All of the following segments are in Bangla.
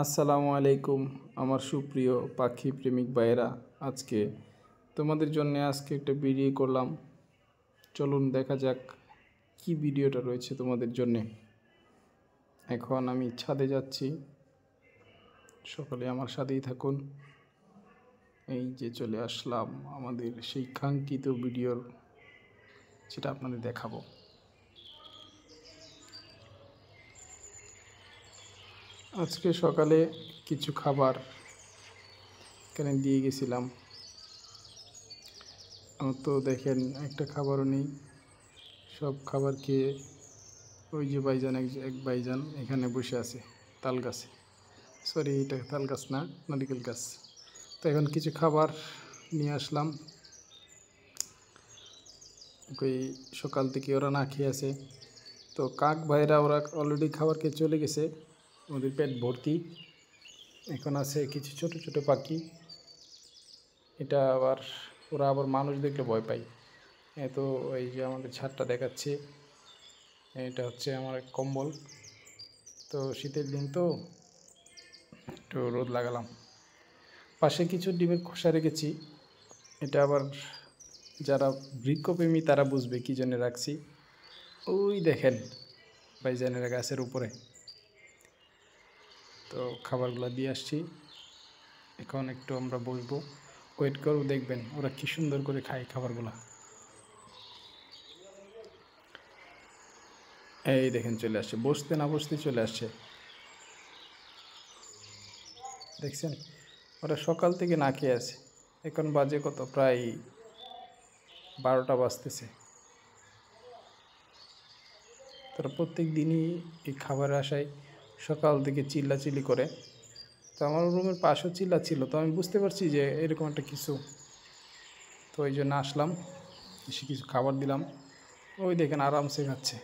আসসালামু আলাইকুম আমার সুপ্রিয় পাখি প্রেমিক ভাইয়েরা। আজকে তোমাদের জন্য একটা ভিডিও করলাম। চলুন দেখা যাক কি ভিডিওটা রয়েছে তোমাদের জন্য। এখন আমি ছাদে যাচ্ছি, সকলে আমার সাথেই থাকুন। এই যে চলে আসলাম আমাদের সেই কাঙ্ক্ষিত ভিডিওর, যেটা আপনাদের দেখাবো। আজকে সকালে কিছু খাবার এখানে দিয়ে গেছিলাম। আমার তো দেখেন একটা খাবারও নেই, সব খাবার খেয়ে ওই যে ভাইজান এক ভাইজান এখানে বসে আছে তাল গাছে। সরি, এটা তাল গাছ না, নারিকেল গাছ। তো এখন কিছু খাবার নিয়ে আসলাম। ওই সকাল থেকে ওরা না খেয়ে আছে, তো কাক ভাইরা ওরা অলরেডি খাবার খেয়ে চলে গেছে, ওদের পেট ভর্তি। এখন আছে কিছু ছোট ছোট পাখি। এটা আবার ওরা আবার মানুষ দেখলে ভয় পায়। তো এই যে আমাদের ছাদটা দেখাচ্ছে, এটা হচ্ছে আমার কম্বল। তো শীতের দিন তো একটু রোদ লাগালাম। পাশে কিছু ডিমের খোসা রেখেছি, এটা আবার যারা বৃক্ষপ্রেমী তারা বুঝবে কী জন্য রাখছি। ওই দেখেন ভাইজানেরা গাছের উপরে। তো খাবারগুলো দিয়ে আসছি, এখন একটু আমরা বসবো, ওয়েট করবো, দেখবেন ওরা কী সুন্দর করে খায় খাবারগুলো। এই দেখেন চলে আসছে, বসতে না বসতে চলে আসছে। দেখছেন ওরা সকাল থেকে না খেয়ে আছে। এখন বাজে কত, প্রায় 12টা বাজতেছে। তারা প্রত্যেক দিনই এই খাবারের আশায় সকাল থেকে চিল্লাচিল্লি করে। তো আমার রুমের পাশেও চিল্লা ছিল, তো আমি বুঝতে পারছি যে এরকম একটা কিছু। তো ওই জন্য আসলাম, এসে কিছু খাবার দিলাম। ওই দেখেন আরামসে খাচ্ছে।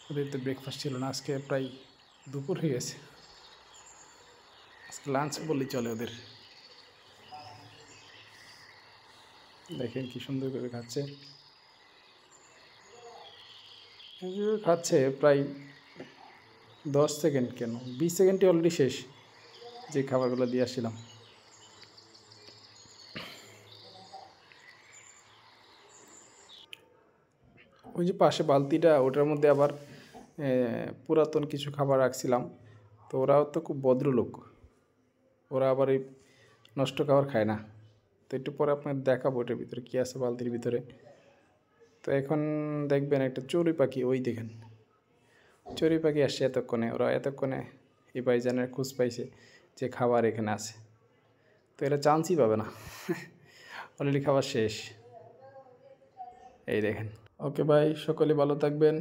ওদের তো ব্রেকফাস্ট ছিল না, আজকে প্রায় দুপুর হয়ে গেছে, আজকে লাঞ্চ বললেই চলে ওদের। দেখেন কি সুন্দর করে খাচ্ছে। খাচ্ছে প্রায় 10 সেকেন্ড, কেন 20 সেকেন্ডই অলরেডি শেষ, যে খাবারগুলো দিয়ে আসছিলাম। ওই যে পাশে বালতিটা, ওটার মধ্যে আবার পুরাতন কিছু খাবার রাখছিলাম। তো ওরাও তো খুব ভদ্রলোক, ওরা আবার এই নষ্ট খাবার খায় না। তো একটু পরে আপনার দেখাবো এটার ভিতরে কী আছে বালতির ভিতরে। তো এখন দেখবেন একটা চড়ুই পাখি, ওই দেখেন চড়ুই পাখি আসছে এতক্ষণে। ওরা এতক্ষণে এই ভাইজানের খোঁজ পাইছে যে খাবার এখানে আছে, তো এরা চান্সই পাবে না, অলরেডি খাবার শেষ। এই দেখেন। ওকে ভাই, সকলে ভালো থাকবেন,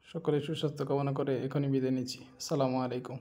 সকলে সুস্বাস্থ্য কামনা করে এখনই বিদায় নিচ্ছি। আসসালামু আলাইকুম।